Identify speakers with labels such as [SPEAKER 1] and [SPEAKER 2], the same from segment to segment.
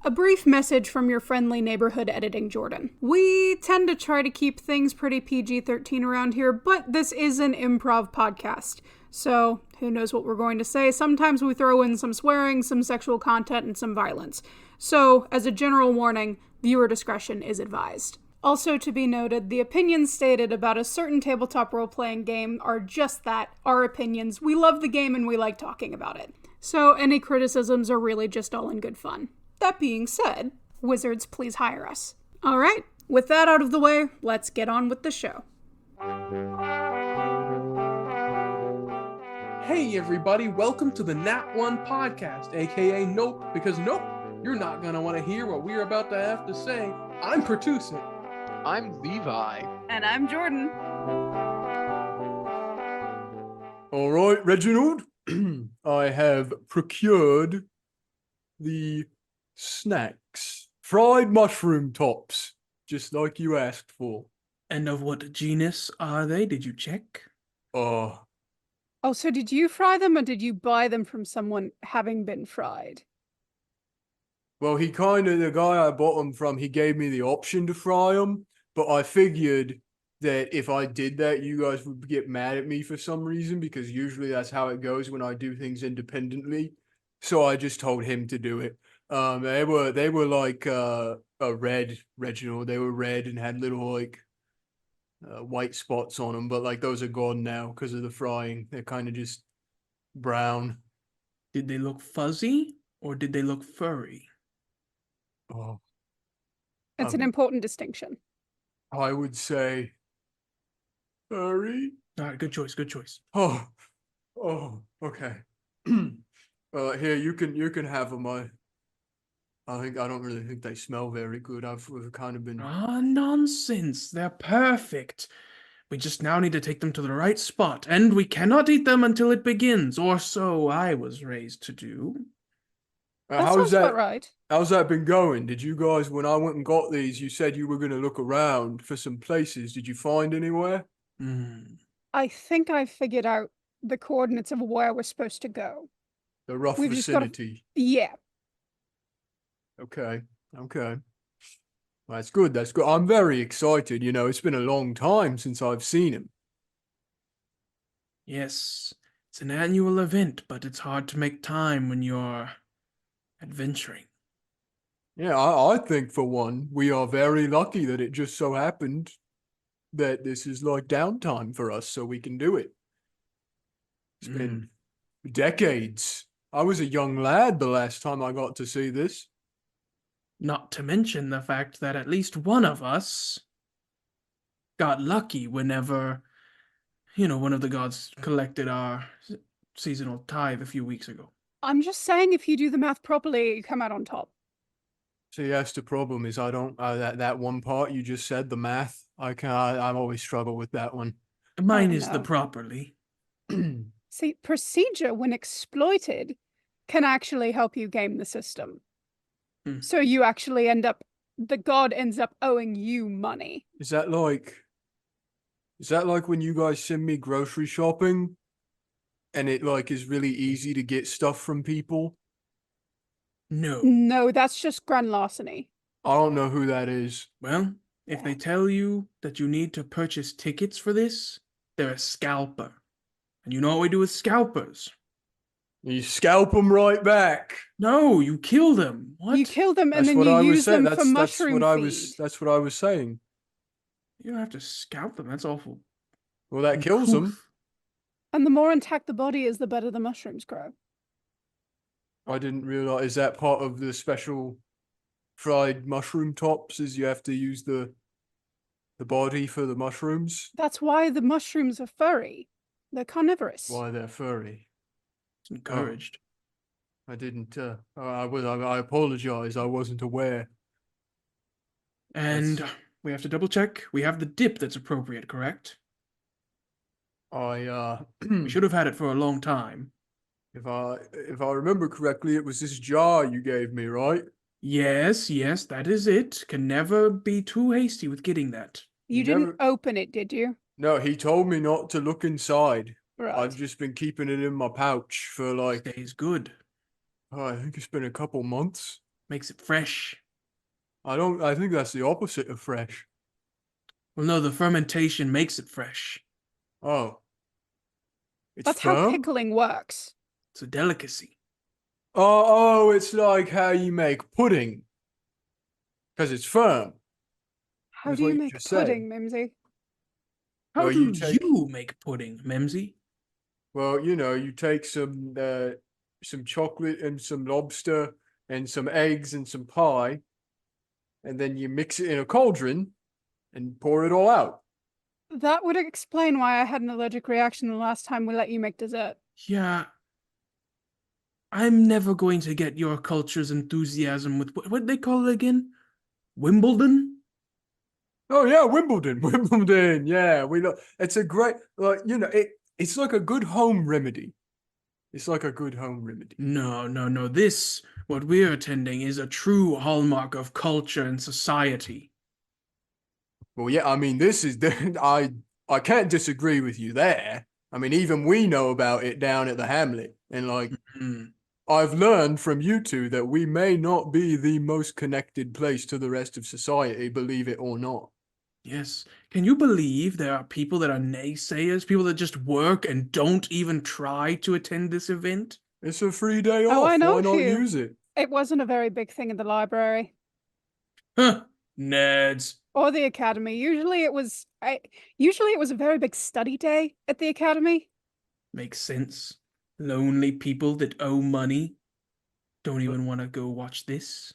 [SPEAKER 1] A brief message from your friendly neighborhood editing Jordan. We tend to try to keep things pretty PG-13 around here, but this is an improv podcast. So, who knows what we're going to say. Sometimes we throw in some swearing, some sexual content, and some violence. So, as a general warning, viewer discretion is advised. Also to be noted, the opinions stated about a certain tabletop role-playing game are just that, our opinions. We love the game and we like talking about it. So, any criticisms are really just all in good fun. That being said, wizards, please hire us. All right, with that out of the way, let's get on with the show.
[SPEAKER 2] Hey everybody, welcome to the Nat One Podcast, aka Nope, because nope, you're not gonna want to hear what we're about to have to say. I'm Pertuset.
[SPEAKER 3] I'm Levi.
[SPEAKER 4] And I'm Jordan.
[SPEAKER 5] All right, Reginald, I have procured the snacks, fried mushroom tops, just like you asked for.
[SPEAKER 6] And of what genus are they? Did you check?
[SPEAKER 1] Oh, so did you fry them or did you buy them from someone having been fried?
[SPEAKER 5] Well, the guy I bought them from, he gave me the option to fry them, but I figured that if I did that, you guys would get mad at me for some reason, because usually that's how it goes when I do things independently. So I just told him to do it. They were like a red, Reginald. They were red and had little like white spots on them, but like those are gone now because of the frying. They're kind of just brown.
[SPEAKER 6] Did they look fuzzy or did they look furry?
[SPEAKER 5] Oh,
[SPEAKER 1] That's an important distinction.
[SPEAKER 5] I would say furry.
[SPEAKER 6] All right, good choice, good choice.
[SPEAKER 5] Oh, okay. Here you can have them. I don't really think they smell very good. We've kind of been.
[SPEAKER 6] Ah, nonsense. They're perfect. We just now need to take them to the right spot, and we cannot eat them until it begins, or so I was raised to do.
[SPEAKER 1] That sounds about right.
[SPEAKER 5] How's that been going? Did you guys, when I went and got these, you said you were going to look around for some places. Did you find anywhere?
[SPEAKER 1] I think I figured out the coordinates of where we're supposed to go.
[SPEAKER 5] The rough vicinity.
[SPEAKER 1] Yeah.
[SPEAKER 5] Okay. That's good. I'm very excited. It's been a long time since I've seen him.
[SPEAKER 6] Yes, it's an annual event, but it's hard to make time when you're adventuring.
[SPEAKER 5] Yeah, I think for one, we are very lucky that it just so happened that this is like downtime for us so we can do it. It's been decades. I was a young lad the last time I got to see this.
[SPEAKER 6] Not to mention the fact that at least one of us got lucky whenever, one of the gods collected our seasonal tithe a few weeks ago.
[SPEAKER 1] I'm just saying, if you do the math properly, you come out on top.
[SPEAKER 5] See, that's the problem is I don't, that one part you just said, the math, I always struggle with that one.
[SPEAKER 6] Mine is the properly.
[SPEAKER 1] See, procedure, when exploited, can actually help you game the system. So you actually the god ends up owing you money.
[SPEAKER 5] Is that like when you guys send me grocery shopping and it like is really easy to get stuff from people?
[SPEAKER 1] No, that's just grand larceny.
[SPEAKER 5] I don't know who that is.
[SPEAKER 6] Well, if they tell you that you need to purchase tickets for this, they're a scalper. And you know what we do with scalpers?
[SPEAKER 5] You scalp them right back.
[SPEAKER 6] No, you kill them. What?
[SPEAKER 1] You kill them and then you use them for mushroom feed.
[SPEAKER 5] That's what I was saying.
[SPEAKER 6] You don't have to scalp them. That's awful.
[SPEAKER 5] Well, that kills them.
[SPEAKER 1] And the more intact the body is, the better the mushrooms grow.
[SPEAKER 5] I didn't realize, is that part of the special fried mushroom tops, is you have to use the body for the mushrooms?
[SPEAKER 1] That's why the mushrooms are furry. They're carnivorous.
[SPEAKER 5] Why they're furry.
[SPEAKER 6] It's encouraged.
[SPEAKER 5] I didn't, I apologize. I wasn't aware.
[SPEAKER 6] And we have to double check. We have the dip that's appropriate, correct?
[SPEAKER 5] We
[SPEAKER 6] should have had it for a long time.
[SPEAKER 5] If I remember correctly, it was this jar you gave me, right?
[SPEAKER 6] Yes, that is it. Can never be too hasty with getting that.
[SPEAKER 1] You didn't open it, did you?
[SPEAKER 5] No, he told me not to look inside.
[SPEAKER 1] Right.
[SPEAKER 5] I've just been keeping it in my pouch for like...
[SPEAKER 6] Stays good.
[SPEAKER 5] I think it's been a couple months.
[SPEAKER 6] Makes it fresh.
[SPEAKER 5] I think that's the opposite of fresh.
[SPEAKER 6] Well, no, the fermentation makes it fresh.
[SPEAKER 5] Oh. It's
[SPEAKER 1] That's how
[SPEAKER 5] firm?
[SPEAKER 1] pickling works.
[SPEAKER 6] It's a delicacy.
[SPEAKER 5] Oh, it's like how you make pudding. Because it's firm.
[SPEAKER 1] How
[SPEAKER 5] That's
[SPEAKER 1] do
[SPEAKER 5] what
[SPEAKER 1] you
[SPEAKER 5] you
[SPEAKER 1] make
[SPEAKER 5] just said.
[SPEAKER 1] pudding, Mimsy?
[SPEAKER 6] How
[SPEAKER 5] Well,
[SPEAKER 6] do
[SPEAKER 5] you take-
[SPEAKER 6] you make pudding, Memsy?
[SPEAKER 5] Well, you take some chocolate and some lobster and some eggs and some pie, and then you mix it in a cauldron and pour it all out.
[SPEAKER 1] That would explain why I had an allergic reaction the last time we let you make dessert.
[SPEAKER 6] Yeah. I'm never going to get your culture's enthusiasm with what they call it again? Wimbledon?
[SPEAKER 5] Oh yeah, Wimbledon, Wimbledon. Yeah, it's a great it's like a good home remedy. It's like a good home remedy.
[SPEAKER 6] No. This, what we're attending, is a true hallmark of culture and society.
[SPEAKER 5] Well, yeah, I mean, this is I can't disagree with you there. I mean, even we know about it down at the Hamlet, and
[SPEAKER 6] Mm.
[SPEAKER 5] I've learned from you two that we may not be the most connected place to the rest of society, believe it or not.
[SPEAKER 6] Yes. Can you believe there are people that are naysayers, people that just work and don't even try to attend this event?
[SPEAKER 5] It's a free day
[SPEAKER 1] Oh,
[SPEAKER 5] off.
[SPEAKER 1] I know
[SPEAKER 5] Why
[SPEAKER 1] a
[SPEAKER 5] not
[SPEAKER 1] few.
[SPEAKER 5] use it?
[SPEAKER 1] It wasn't a very big thing in the library
[SPEAKER 6] Huh. Nerds.
[SPEAKER 1] or the academy. Usually it was a very big study day at the academy.
[SPEAKER 6] Makes sense. Lonely people that owe money don't even want to go watch this.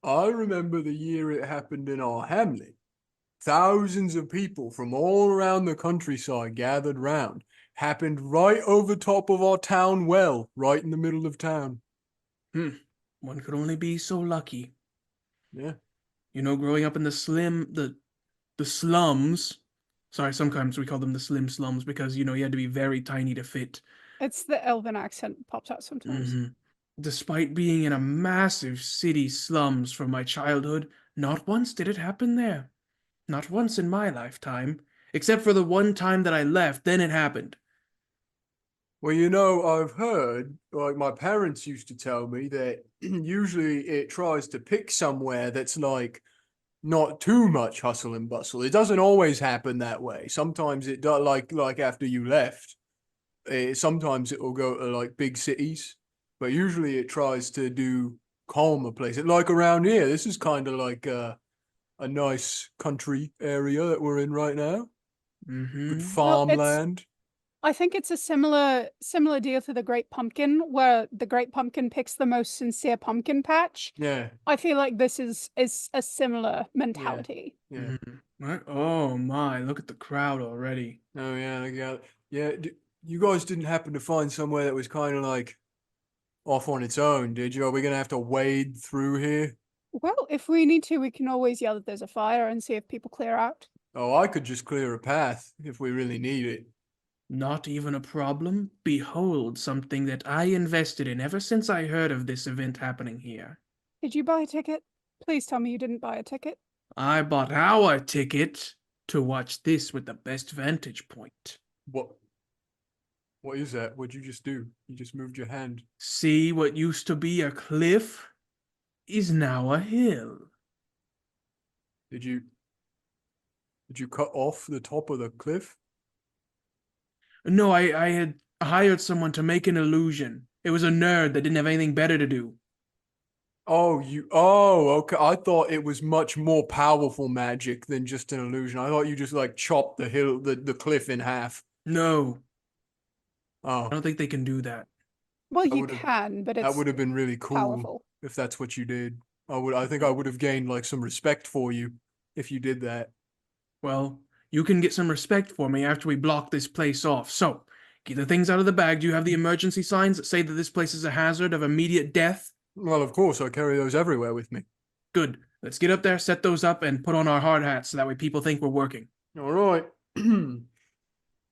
[SPEAKER 5] I remember the year it happened in our Hamlet. Thousands of people from all around the countryside gathered round. Happened right over top of our town well, right in the middle of town.
[SPEAKER 6] One could only be so lucky.
[SPEAKER 5] Yeah.
[SPEAKER 6] You know, growing up in the slums. Sorry, sometimes we call them the slim slums because, you had to be very tiny to fit.
[SPEAKER 1] It's the Elven accent pops out sometimes.
[SPEAKER 6] Mhm. Despite being in a massive city slums from my childhood, not once did it happen there. Not once in my lifetime. Except for the one time that I left, then it happened.
[SPEAKER 5] Well, I've heard, like my parents used to tell me that usually it tries to pick somewhere that's like not too much hustle and bustle. It doesn't always happen that way. Sometimes it does, like after you left. Sometimes it will go to like big cities, but usually it tries to do calmer places. Like around here, this is kind of like a nice country area that we're in right now.
[SPEAKER 6] Mm-hmm.
[SPEAKER 5] Good
[SPEAKER 1] Well,
[SPEAKER 5] farmland.
[SPEAKER 1] I think it's a similar deal to the Great Pumpkin, where the Great Pumpkin picks the most sincere pumpkin patch.
[SPEAKER 5] Yeah,
[SPEAKER 1] I feel like this is a similar mentality.
[SPEAKER 5] yeah.
[SPEAKER 6] What? Oh my, look at the crowd already.
[SPEAKER 5] Oh yeah, I got it. Yeah. You guys didn't happen to find somewhere that was kind of like off on its own, did you? Are we gonna have to wade through here?
[SPEAKER 1] Well, if we need to, we can always yell that there's a fire and see if people clear out.
[SPEAKER 5] Oh, I could just clear a path if we really need it.
[SPEAKER 6] Not even a problem. Behold something that I invested in ever since I heard of this event happening here.
[SPEAKER 1] Did you buy a ticket? Please tell me you didn't buy a ticket.
[SPEAKER 6] I bought our ticket to watch this with the best vantage point.
[SPEAKER 5] What? What is that? What'd you just do? You just moved your hand.
[SPEAKER 6] See, what used to be a cliff is now a hill.
[SPEAKER 5] Did you cut off the top of the cliff?
[SPEAKER 6] No, I had hired someone to make an illusion. It was a nerd that didn't have anything better to do.
[SPEAKER 5] Okay. I thought it was much more powerful magic than just an illusion. I thought you just like chopped the cliff in half.
[SPEAKER 6] No, I
[SPEAKER 5] Oh,
[SPEAKER 6] don't think they can do that.
[SPEAKER 1] Well,
[SPEAKER 5] That
[SPEAKER 1] you
[SPEAKER 5] would've-
[SPEAKER 1] can, but
[SPEAKER 5] that
[SPEAKER 1] it's
[SPEAKER 5] would have been really cool
[SPEAKER 1] powerful.
[SPEAKER 5] if that's what you did. I think I would have gained like some respect for you if you did that.
[SPEAKER 6] Well, you can get some respect for me after we block this place off. So, get the things out of the bag. Do you have the emergency signs that say that this place is a hazard of immediate death?
[SPEAKER 5] Well, of course, I carry those everywhere with me.
[SPEAKER 6] Good. Let's get up there, set those up, and put on our hard hats so that way people think we're working.
[SPEAKER 5] All right.
[SPEAKER 1] I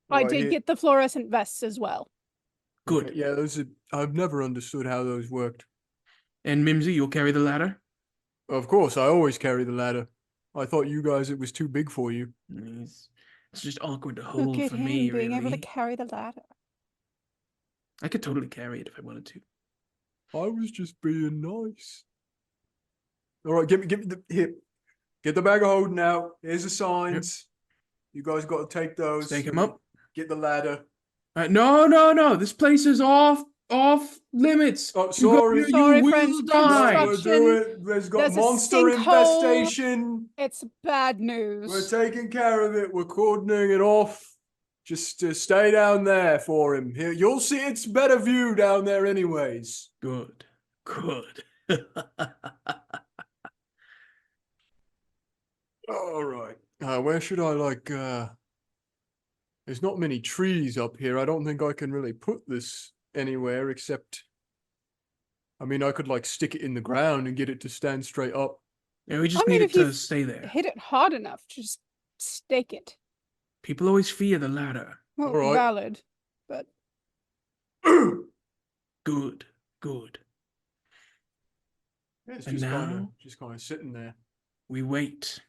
[SPEAKER 5] Right
[SPEAKER 1] did
[SPEAKER 5] here.
[SPEAKER 1] get the fluorescent vests as well.
[SPEAKER 6] Good.
[SPEAKER 5] Okay, yeah, I've never understood how those worked.
[SPEAKER 6] And Mimsy, you'll carry the ladder?
[SPEAKER 5] Of course, I always carry the ladder. I thought you guys, it was too big for you.
[SPEAKER 6] It's just awkward to
[SPEAKER 1] Look
[SPEAKER 6] hold
[SPEAKER 1] at
[SPEAKER 6] for
[SPEAKER 1] him
[SPEAKER 6] me,
[SPEAKER 1] being able to
[SPEAKER 6] really.
[SPEAKER 1] carry the ladder.
[SPEAKER 6] I could totally carry it if I wanted to.
[SPEAKER 5] I was just being nice. All right, give me here. Get the bag of holding out. Here's the signs. You guys got to take those.
[SPEAKER 6] Stake him up.
[SPEAKER 5] Get the ladder.
[SPEAKER 6] No. This place is off limits.
[SPEAKER 5] Oh, sorry.
[SPEAKER 1] Sorry,
[SPEAKER 6] you
[SPEAKER 1] friends,
[SPEAKER 6] will die.
[SPEAKER 1] construction.
[SPEAKER 5] We'll do it. There's got
[SPEAKER 1] There's a
[SPEAKER 5] monster
[SPEAKER 1] sinkhole.
[SPEAKER 5] infestation.
[SPEAKER 1] It's bad news.
[SPEAKER 5] We're taking care of it. We're cordoning it off. Just stay down there for him. Here, you'll see it's better view down there anyways.
[SPEAKER 6] Good.
[SPEAKER 5] All right. Where should I there's not many trees up here. I don't think I can really put this anywhere except, I mean, I could stick it in the ground and get it to stand straight up.
[SPEAKER 6] Yeah, we just need it to stay there.
[SPEAKER 1] Hit it hard enough, just stake it.
[SPEAKER 6] People always fear the ladder.
[SPEAKER 1] Well,
[SPEAKER 5] All right.
[SPEAKER 1] valid, but
[SPEAKER 6] Good.
[SPEAKER 5] Yeah, it's
[SPEAKER 6] And
[SPEAKER 5] just kind of sitting there.
[SPEAKER 6] We wait.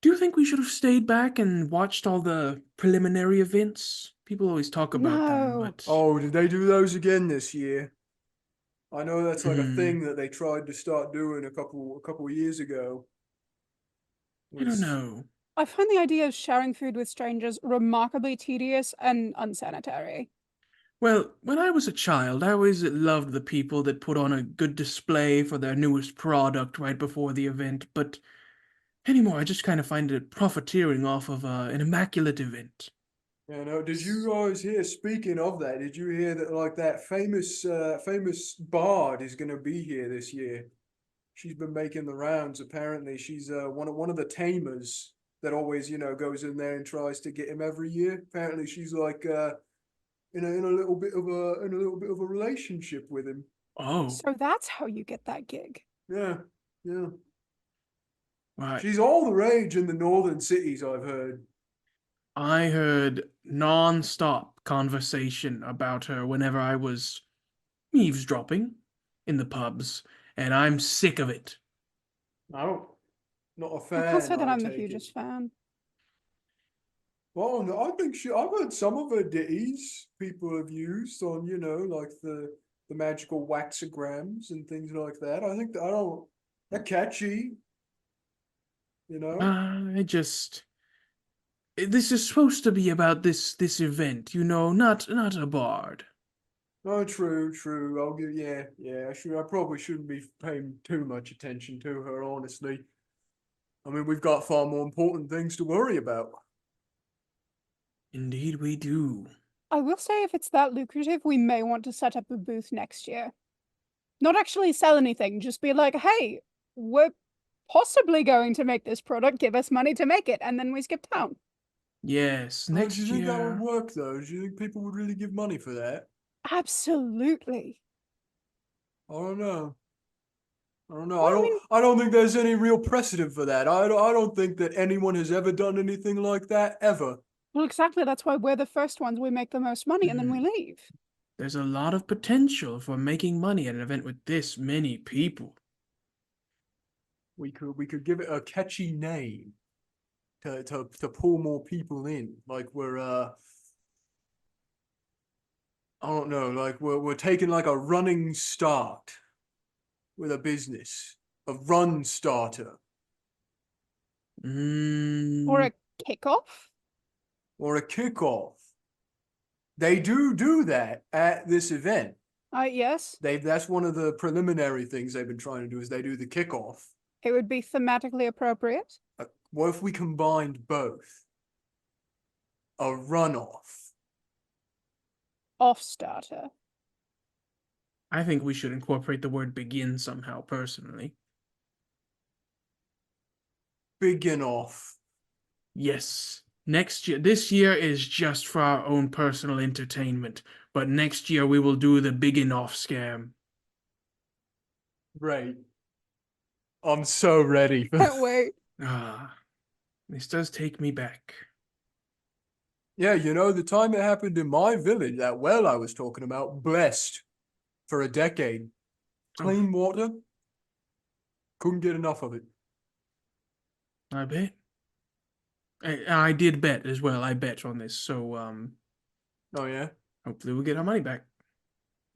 [SPEAKER 6] Do you think we should have stayed back and watched all the preliminary events? People always talk about them,
[SPEAKER 1] No.
[SPEAKER 6] but
[SPEAKER 5] Oh, did they do those again this year? I know that's a thing that they tried to start doing a couple of years ago.
[SPEAKER 6] I don't know.
[SPEAKER 1] I find the idea of sharing food with strangers remarkably tedious and unsanitary.
[SPEAKER 6] Well, when I was a child, I always loved the people that put on a good display for their newest product right before the event, but anymore, I just kind of find it profiteering off of an immaculate event.
[SPEAKER 5] Yeah, no, did you guys hear, speaking of that, did you hear that that famous bard is going to be here this year? She's been making the rounds, apparently. She's one of the tamers that always, goes in there and tries to get him every year. Apparently she's in a little bit of a relationship with him.
[SPEAKER 6] Oh.
[SPEAKER 1] So that's how you get that gig.
[SPEAKER 5] Yeah.
[SPEAKER 6] Right.
[SPEAKER 5] She's all the rage in the northern cities, I've heard.
[SPEAKER 6] I heard non-stop conversation about her whenever I was eavesdropping in the pubs, and I'm sick of it.
[SPEAKER 5] No, not a
[SPEAKER 1] I
[SPEAKER 5] fan.
[SPEAKER 1] can't say that
[SPEAKER 5] I
[SPEAKER 1] I'm the
[SPEAKER 5] take it.
[SPEAKER 1] hugest fan.
[SPEAKER 5] Well, no, I think I've heard some of her ditties people have used on, the magical waxograms and things like that. I think they're catchy.
[SPEAKER 6] This is supposed to be about this event, not a bard.
[SPEAKER 5] Oh, true. I'll give, yeah. I probably shouldn't be paying too much attention to her, honestly. I mean, we've got far more important things to worry about.
[SPEAKER 6] Indeed we do.
[SPEAKER 1] I will say if it's that lucrative, we may want to set up a booth next year. Not actually sell anything, just be like, hey, we're possibly going to make this product, give us money to make it, and then we skip town.
[SPEAKER 6] Yes, next
[SPEAKER 5] do you think that would
[SPEAKER 6] year.
[SPEAKER 5] work, though? Do you think people would really give money for that?
[SPEAKER 1] Absolutely.
[SPEAKER 5] I don't know. I don't think there's any real precedent for that. I don't think that anyone has ever done anything like that ever.
[SPEAKER 1] Well, exactly. That's why we're the first ones. We make the most money and then we leave.
[SPEAKER 6] There's a lot of potential for making money at an event with this many people.
[SPEAKER 5] We could give it a catchy name to pull more people in. Like we're I don't know, like we're taking like a running start with a business. A run starter.
[SPEAKER 1] Or a kickoff?
[SPEAKER 5] Or a kickoff. They do that at this event.
[SPEAKER 1] Yes.
[SPEAKER 5] That's one of the preliminary things they've been trying to do is they do the kickoff.
[SPEAKER 1] It would be thematically appropriate.
[SPEAKER 5] What if we combined both? A runoff.
[SPEAKER 1] Off starter.
[SPEAKER 6] I think we should incorporate the word begin somehow, personally.
[SPEAKER 5] Begin off.
[SPEAKER 6] Yes. Next year, this year is just for our own personal entertainment, but next year we will do the begin off scam.
[SPEAKER 5] Right. I'm so ready.
[SPEAKER 1] Can't wait.
[SPEAKER 6] This does take me back.
[SPEAKER 5] Yeah, the time it happened in my village, that well I was talking about, blessed for a decade. Clean water. Couldn't get enough of it.
[SPEAKER 6] I bet. I did bet as well. I bet on this, so
[SPEAKER 5] Oh yeah.
[SPEAKER 6] hopefully we'll get our money back.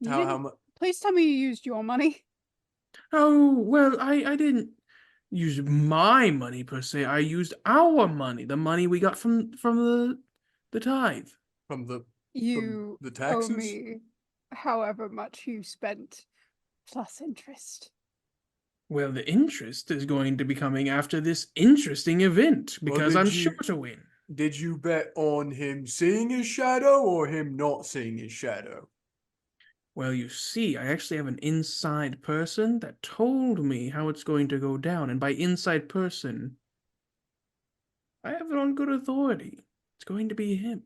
[SPEAKER 5] How much?
[SPEAKER 1] Please tell me you used your money.
[SPEAKER 6] Oh, well, I didn't use my money per se. I used our money, the money we got from the tithe.
[SPEAKER 5] From the
[SPEAKER 1] You owe
[SPEAKER 5] taxes?
[SPEAKER 1] me however much you spent, plus interest.
[SPEAKER 6] Well, the interest is going to be coming after this interesting event
[SPEAKER 5] Well,
[SPEAKER 6] because I'm sure to win.
[SPEAKER 5] did you bet on him seeing his shadow or him not seeing his shadow?
[SPEAKER 6] Well, you see, I actually have an inside person that told me how it's going to go down, and by inside person, I have it on good authority. It's going to be him.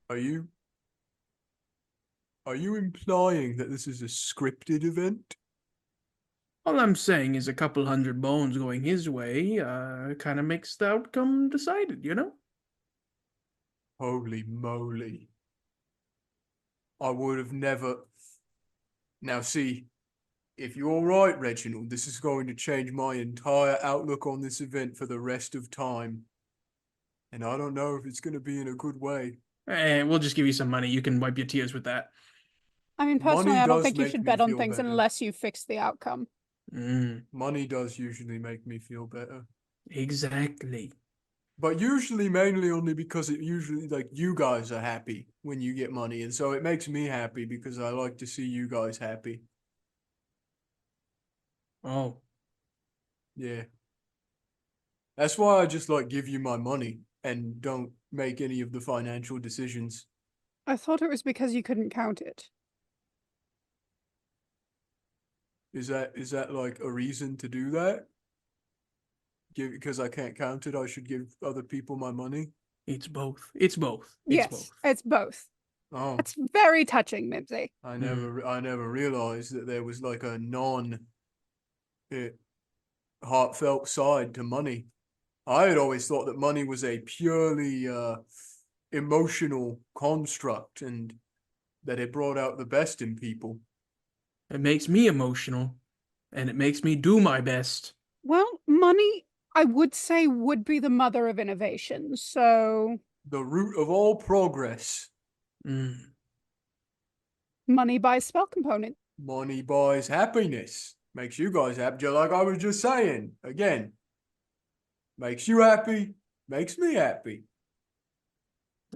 [SPEAKER 5] Are you implying that this is a scripted event?
[SPEAKER 6] All I'm saying is a couple hundred bones going his way, kind of makes the outcome decided, you know?
[SPEAKER 5] Holy moly. I would have never. Now, see, if you're right, Reginald, this is going to change my entire outlook on this event for the rest of time. And I don't know if it's going to be in a good way.
[SPEAKER 6] We'll just give you some money. You can wipe your tears with that.
[SPEAKER 1] I mean, personally,
[SPEAKER 5] Money
[SPEAKER 1] I don't
[SPEAKER 5] does
[SPEAKER 1] think you
[SPEAKER 5] make
[SPEAKER 1] should
[SPEAKER 5] me
[SPEAKER 1] bet on
[SPEAKER 5] feel
[SPEAKER 1] things
[SPEAKER 5] better.
[SPEAKER 1] unless you fix the outcome.
[SPEAKER 5] Money does usually make me feel better.
[SPEAKER 6] Exactly.
[SPEAKER 5] But usually mainly only because it usually, like, you guys are happy when you get money. And so it makes me happy because I like to see you guys happy.
[SPEAKER 6] Oh,
[SPEAKER 5] Yeah. That's why I just, like, give you my money and don't make any of the financial decisions.
[SPEAKER 1] I thought it was because you couldn't count it.
[SPEAKER 5] Is that like a reason to do that? Because I can't count it, I should give other people my money?
[SPEAKER 6] it's both. It's both. It's
[SPEAKER 1] Yes,
[SPEAKER 6] both.
[SPEAKER 1] it's both.
[SPEAKER 5] Oh,
[SPEAKER 1] That's very touching, Mimsy.
[SPEAKER 5] I never realized that there was like a heartfelt side to money. I had always thought that money was a purely emotional construct and that it brought out the best in people.
[SPEAKER 6] It makes me emotional, and it makes me do my best.
[SPEAKER 1] Well, money, I would say, would be the mother of innovation. So,
[SPEAKER 5] The root of all progress.
[SPEAKER 6] Mm.
[SPEAKER 1] money buys spell component.
[SPEAKER 5] Money buys happiness. Makes you guys happy, just like I was just saying. Again, makes you happy, makes me happy.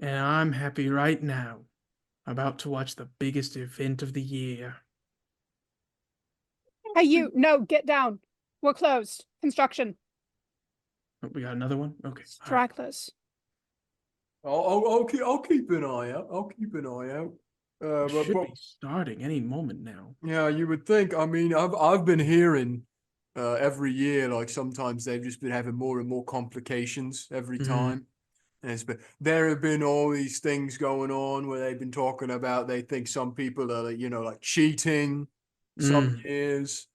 [SPEAKER 6] And I'm happy right now, about to watch the biggest event of the year.
[SPEAKER 1] Hey, you, no, get down. We're closed. Construction.
[SPEAKER 6] Oh, we got another one? Okay. all right.
[SPEAKER 1] Stragglers.
[SPEAKER 5] I'll keep an eye out. I'll keep an eye out.
[SPEAKER 6] It should be starting any moment now.
[SPEAKER 5] Yeah, you would think. I mean, I've been hearing every year, like sometimes they've just been having more and more complications every time. And there have been all these things going on where they've been talking about they think some people are, like cheating some years.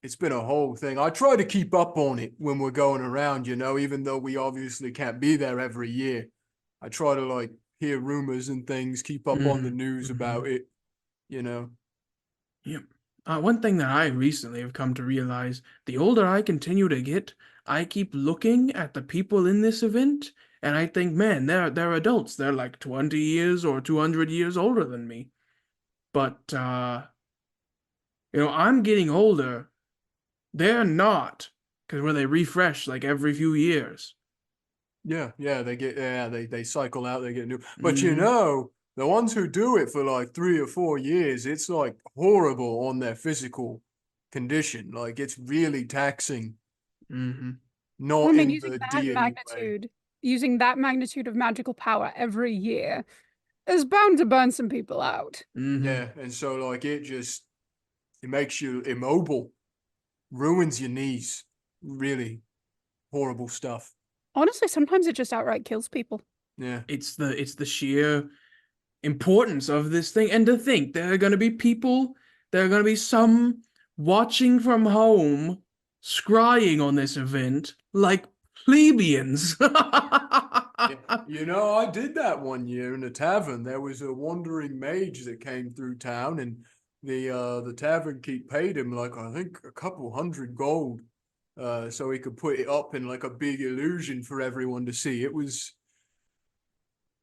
[SPEAKER 5] It's been a whole thing. I try to keep up on it when we're going around, even though we obviously can't be there every year. I try to like hear rumors and things, keep up on the news about it,
[SPEAKER 6] Yep. One thing that I recently have come to realize, the older I continue to get, I keep looking at the people in this event, and I think, man, they're adults. They're like 20 years or 200 years older than me. But, I'm getting older. They're not, because where they refresh like every few years.
[SPEAKER 5] Yeah, they cycle out, they get new. But
[SPEAKER 6] Mhm.
[SPEAKER 5] the ones who do it for like 3 or 4 years, it's like horrible on their physical condition. Like it's really taxing.
[SPEAKER 6] Mhm.
[SPEAKER 1] Well, I
[SPEAKER 5] Not
[SPEAKER 1] mean,
[SPEAKER 5] in the deity way.
[SPEAKER 1] using that magnitude of magical power every year is bound to burn some people out.
[SPEAKER 6] Mhm.
[SPEAKER 5] Yeah, and so like it makes you immobile, ruins your knees. Really horrible stuff.
[SPEAKER 1] Honestly, sometimes it just outright kills people.
[SPEAKER 5] Yeah.
[SPEAKER 6] It's the sheer importance of this thing, and to think there are going to be some watching from home, scrying on this event like plebeians.
[SPEAKER 5] I did that one year in a tavern. There was a wandering mage that came through town, and the tavern keep paid him like I think a couple hundred gold, so he could put it up in like a big illusion for everyone to see.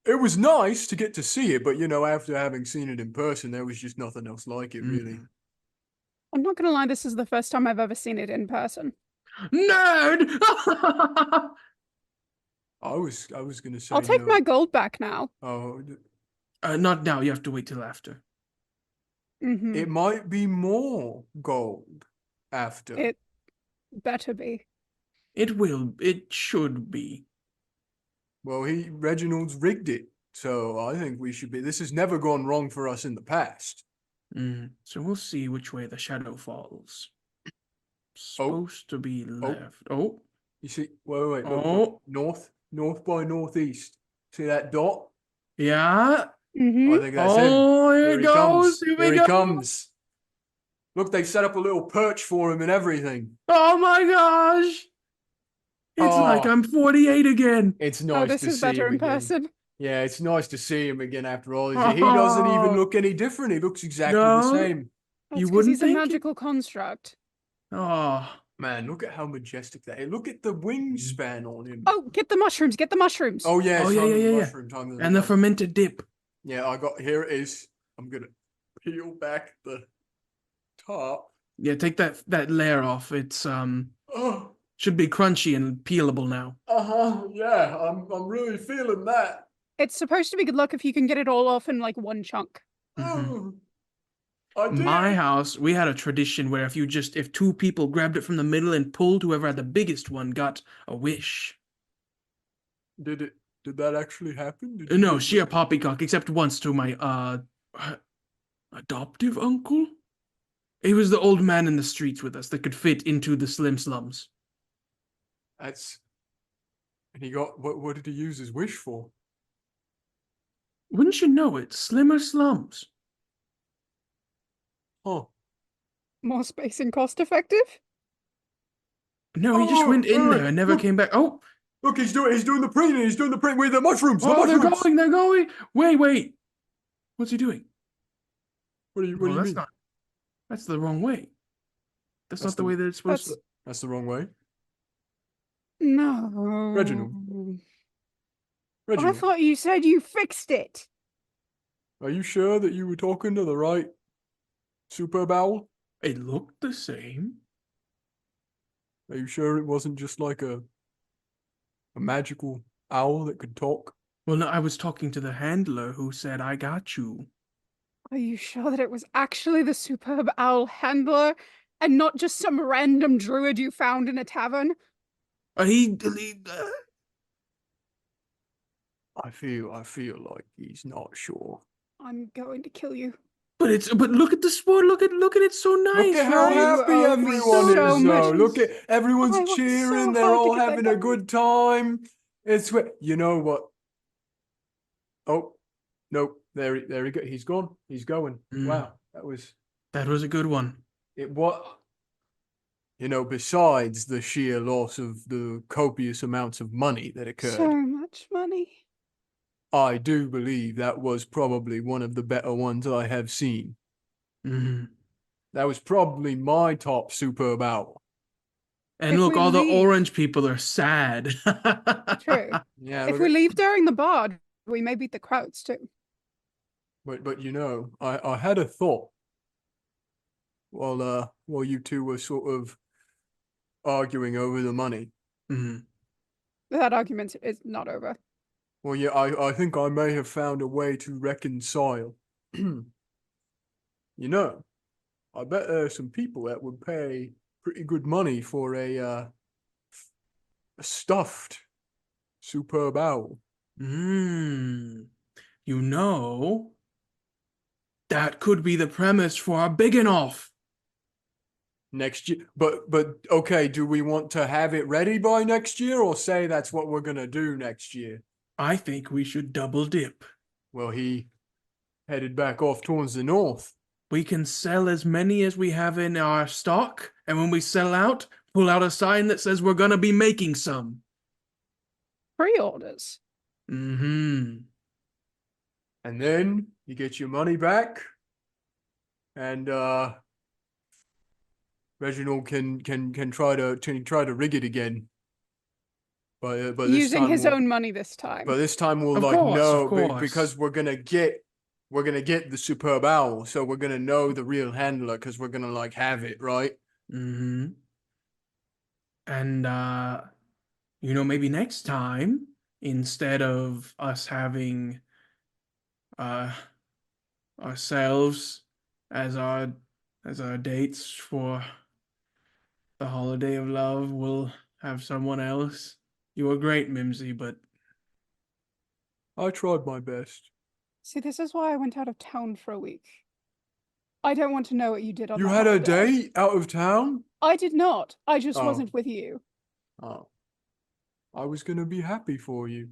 [SPEAKER 5] It was nice to get to see it, but after having seen it in person, there was just nothing else like it, really.
[SPEAKER 1] I'm not gonna lie, this is the first time I've ever seen it in person.
[SPEAKER 6] Nerd!
[SPEAKER 5] I was gonna say
[SPEAKER 1] I'll take
[SPEAKER 5] no.
[SPEAKER 1] my gold back now.
[SPEAKER 5] Oh,
[SPEAKER 6] Not now. You have to wait till after.
[SPEAKER 1] Mm-hmm.
[SPEAKER 5] it might be more gold after.
[SPEAKER 1] It better be.
[SPEAKER 6] It will. It should be.
[SPEAKER 5] Well, Reginald's rigged it, so I think we should be. This has never gone wrong for us in the past.
[SPEAKER 6] So we'll see which way the shadow falls. Supposed to be left. Oh.
[SPEAKER 5] You see? Wait.
[SPEAKER 6] Oh.
[SPEAKER 5] Look, north by northeast. See that dot?
[SPEAKER 6] Yeah.
[SPEAKER 1] Mm-hmm.
[SPEAKER 5] I think that's him.
[SPEAKER 6] Here
[SPEAKER 5] he
[SPEAKER 6] it goes.
[SPEAKER 5] comes.
[SPEAKER 6] Here
[SPEAKER 5] Here
[SPEAKER 6] we
[SPEAKER 5] he
[SPEAKER 6] go.
[SPEAKER 5] comes. Look, they set up a little perch for him and everything.
[SPEAKER 6] Oh my gosh. It's like I'm 48 again.
[SPEAKER 5] It's nice
[SPEAKER 1] this
[SPEAKER 5] to
[SPEAKER 1] is
[SPEAKER 5] see
[SPEAKER 1] better
[SPEAKER 5] him
[SPEAKER 1] in
[SPEAKER 5] again.
[SPEAKER 1] person.
[SPEAKER 5] Yeah, it's nice to see him again after all these years. He doesn't even look any different. He looks exactly the same.
[SPEAKER 1] That's
[SPEAKER 6] You
[SPEAKER 1] 'cause
[SPEAKER 6] wouldn't
[SPEAKER 1] he's a
[SPEAKER 6] think it?
[SPEAKER 1] magical construct.
[SPEAKER 6] Oh.
[SPEAKER 5] Man, look at how majestic that is. Look at the wingspan on him.
[SPEAKER 1] Oh, get the mushrooms! Get the mushrooms!
[SPEAKER 5] Oh, yeah.
[SPEAKER 6] Oh,
[SPEAKER 5] It's
[SPEAKER 6] yeah,
[SPEAKER 5] time
[SPEAKER 6] yeah,
[SPEAKER 5] for the
[SPEAKER 6] yeah.
[SPEAKER 5] mushroom, time for
[SPEAKER 6] And the fermented dip.
[SPEAKER 5] Yeah, here it is. I'm gonna peel back the top.
[SPEAKER 6] Yeah, take that layer off. It's
[SPEAKER 5] Oh,
[SPEAKER 6] should be crunchy and peelable now.
[SPEAKER 5] yeah, I'm really feeling that.
[SPEAKER 1] It's supposed to be good luck if you can get it all off in like one chunk.
[SPEAKER 5] Oh, I did.
[SPEAKER 6] My house, we had a tradition where if two people grabbed it from the middle and pulled, whoever had the biggest one got a wish.
[SPEAKER 5] Did that actually happen? Did
[SPEAKER 6] No,
[SPEAKER 5] you-
[SPEAKER 6] sheer poppycock, except once to my adoptive uncle. He was the old man in the streets with us that could fit into the slim slums.
[SPEAKER 5] And he got what did he use his wish for?
[SPEAKER 6] Wouldn't you know it? Slimmer slums.
[SPEAKER 5] Huh.
[SPEAKER 1] More space and cost effective?
[SPEAKER 6] No, he just went in
[SPEAKER 5] wait,
[SPEAKER 6] there and never
[SPEAKER 5] look.
[SPEAKER 6] came back. Oh,
[SPEAKER 5] Look, he's doing the preening. He's doing the preening with the mushrooms.
[SPEAKER 6] oh,
[SPEAKER 5] the mushrooms.
[SPEAKER 6] they're going. Wait. What's he doing?
[SPEAKER 5] What do you mean?
[SPEAKER 6] That's the wrong way. That's not the way that it's supposed to.
[SPEAKER 5] That's the wrong way.
[SPEAKER 1] No.
[SPEAKER 5] Reginald.
[SPEAKER 1] I thought you said you fixed it.
[SPEAKER 5] Are you sure that you were talking to the right superb owl?
[SPEAKER 6] It looked the same.
[SPEAKER 5] Are you sure it wasn't just like a magical owl that could talk?
[SPEAKER 6] Well, no, I was talking to the handler who said, I got you.
[SPEAKER 1] Are you sure that it was actually the superb owl handler and not just some random druid you found in a tavern?
[SPEAKER 6] He
[SPEAKER 5] I feel like he's not sure.
[SPEAKER 1] I'm going to kill you.
[SPEAKER 6] But look at the sport. Look at it. So nice.
[SPEAKER 5] Look at how
[SPEAKER 6] right?
[SPEAKER 5] happy
[SPEAKER 1] Oh,
[SPEAKER 5] everyone
[SPEAKER 1] so
[SPEAKER 5] is, though.
[SPEAKER 1] much.
[SPEAKER 5] Look at everyone's
[SPEAKER 1] I worked so
[SPEAKER 5] cheering. They're
[SPEAKER 1] hard to
[SPEAKER 5] all
[SPEAKER 1] get that
[SPEAKER 5] having a
[SPEAKER 1] done.
[SPEAKER 5] good time. You know what? Oh, nope. There he go. He's gone. He's going. Wow, that was
[SPEAKER 6] a good one.
[SPEAKER 5] Besides the sheer loss of the copious amounts of money that occurred,
[SPEAKER 1] So much money.
[SPEAKER 5] I do believe that was probably one of the better ones I have seen.
[SPEAKER 6] Mm-hmm.
[SPEAKER 5] That was probably my top superb owl.
[SPEAKER 6] And
[SPEAKER 1] If
[SPEAKER 6] look,
[SPEAKER 1] we
[SPEAKER 6] all the
[SPEAKER 1] leave-
[SPEAKER 6] orange people are sad.
[SPEAKER 1] True.
[SPEAKER 5] Yeah,
[SPEAKER 1] If
[SPEAKER 5] look
[SPEAKER 1] we
[SPEAKER 5] at-
[SPEAKER 1] leave during the bar, we may beat the crowds too.
[SPEAKER 5] But I had a thought while you two were sort of arguing over the money.
[SPEAKER 6] Mm-hmm.
[SPEAKER 1] That argument is not over.
[SPEAKER 5] Well, yeah, I think I may have found a way to reconcile. I bet there are some people that would pay pretty good money for a stuffed superb owl.
[SPEAKER 6] That could be the premise for our big and off.
[SPEAKER 5] Next year, but okay, do we want to have it ready by next year, or say that's what we're gonna do next year?
[SPEAKER 6] I think we should double dip.
[SPEAKER 5] Well, he headed back off towards the north.
[SPEAKER 6] We can sell as many as we have in our stock, and when we sell out, pull out a sign that says we're gonna be making some.
[SPEAKER 1] Pre-orders.
[SPEAKER 6] Mm-hmm.
[SPEAKER 5] And then you get your money back, and Reginald can try to rig it again. But this
[SPEAKER 1] Using
[SPEAKER 5] time
[SPEAKER 1] his
[SPEAKER 5] we'll,
[SPEAKER 1] own money this time.
[SPEAKER 5] But this time we'll
[SPEAKER 6] Of
[SPEAKER 5] like
[SPEAKER 6] course,
[SPEAKER 5] know
[SPEAKER 6] of course.
[SPEAKER 5] because we're gonna get the superb owl, so we're gonna know the real handler because we're gonna like have it, right?
[SPEAKER 6] Mm-hmm. And maybe next time, instead of us having ourselves as our dates for the holiday of love, we'll have someone else. You were great, Mimsy, but
[SPEAKER 5] I tried my best.
[SPEAKER 1] See, this is why I went out of town for a week. I don't want to know what you did on
[SPEAKER 5] You
[SPEAKER 1] that
[SPEAKER 5] had a
[SPEAKER 1] holiday.
[SPEAKER 5] date out of town?
[SPEAKER 1] I did not. I just
[SPEAKER 5] Oh.
[SPEAKER 1] wasn't with you.
[SPEAKER 5] Oh. I was gonna be happy for you.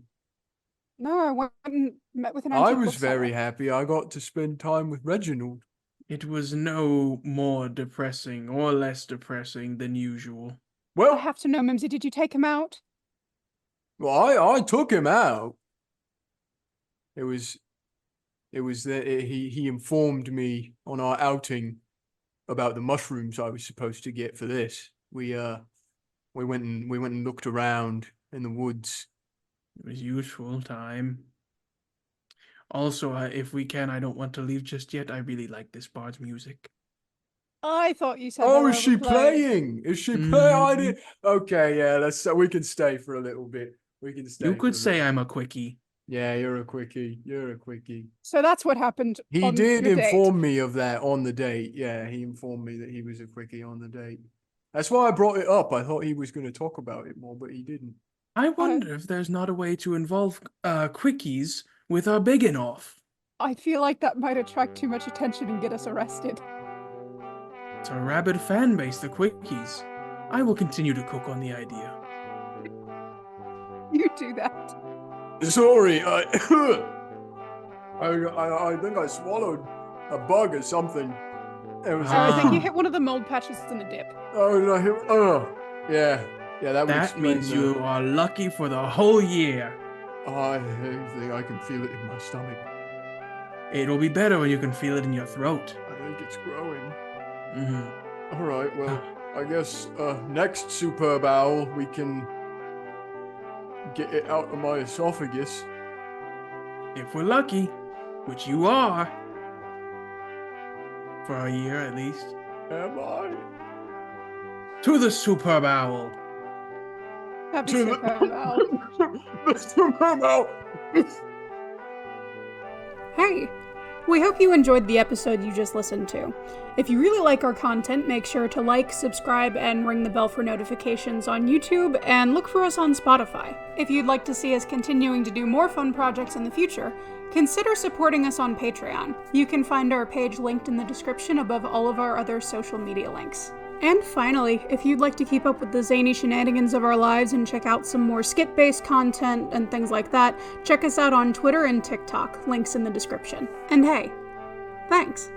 [SPEAKER 1] No, I went and met with an
[SPEAKER 5] I
[SPEAKER 1] antique
[SPEAKER 5] was
[SPEAKER 1] bookseller.
[SPEAKER 5] very happy. I got to spend time with Reginald.
[SPEAKER 6] it was no more depressing or less depressing than usual.
[SPEAKER 1] I
[SPEAKER 5] Well,
[SPEAKER 1] have to know, Mimsy, did you take him out?
[SPEAKER 5] I took him out. It was that he informed me on our outing about the mushrooms I was supposed to get for this. We went and looked around in the woods.
[SPEAKER 6] It was useful time. Also, if we can, I don't want to leave just yet. I really like this bard's music.
[SPEAKER 1] I thought you said
[SPEAKER 5] Oh,
[SPEAKER 1] they
[SPEAKER 5] is she
[SPEAKER 1] were overplayed.
[SPEAKER 5] playing? Is she playing? I
[SPEAKER 6] Mhm.
[SPEAKER 5] did. Okay, yeah. We can stay for a little bit. We can stay.
[SPEAKER 6] You
[SPEAKER 5] for
[SPEAKER 6] could
[SPEAKER 5] a
[SPEAKER 6] say
[SPEAKER 5] little-
[SPEAKER 6] I'm a quickie.
[SPEAKER 5] Yeah, you're a quickie. You're a quickie.
[SPEAKER 1] So that's what happened
[SPEAKER 5] He
[SPEAKER 1] on
[SPEAKER 5] did
[SPEAKER 1] your date.
[SPEAKER 5] inform me of that on the date. Yeah, he informed me that he was a quickie on the date. That's why I brought it up. I thought he was going to talk about it more, but he didn't.
[SPEAKER 6] I wonder if there's not a way to involve quickies with our biggin off.
[SPEAKER 1] I feel like that might attract too much attention and get us arrested.
[SPEAKER 6] It's a rabid fan base, the quickies. I will continue to cook on the idea.
[SPEAKER 1] You do that.
[SPEAKER 5] Sorry, I think I swallowed a bug or something. It was.
[SPEAKER 1] I think you hit one of the mold patches in the dip.
[SPEAKER 5] Yeah. That would
[SPEAKER 6] That
[SPEAKER 5] explain
[SPEAKER 6] means
[SPEAKER 5] that.
[SPEAKER 6] you are lucky for the whole year.
[SPEAKER 5] I think I can feel it in my stomach.
[SPEAKER 6] It'll be better when you can feel it in your throat.
[SPEAKER 5] I think it's growing.
[SPEAKER 6] Mm-hmm.
[SPEAKER 5] All right, well, I guess next superb owl we can get it out of my esophagus.
[SPEAKER 6] If we're lucky, which you are, for a year at least.
[SPEAKER 5] Am I?
[SPEAKER 6] To the superb owl.
[SPEAKER 1] Happy
[SPEAKER 5] To the-
[SPEAKER 1] superb owl.
[SPEAKER 5] The superb owl.
[SPEAKER 1] Hey, we hope you enjoyed the episode you just listened to. If you really like our content, make sure to like, subscribe, and ring the bell for notifications on YouTube, and look for us on Spotify. If you'd like to see us continuing to do more fun projects in the future, consider supporting us on Patreon. You can find our page linked in the description above all of our other social media links. And finally, if you'd like to keep up with the zany shenanigans of our lives and check out some more skit-based content and things like that, check us out on Twitter and TikTok, links in the description. And hey, thanks!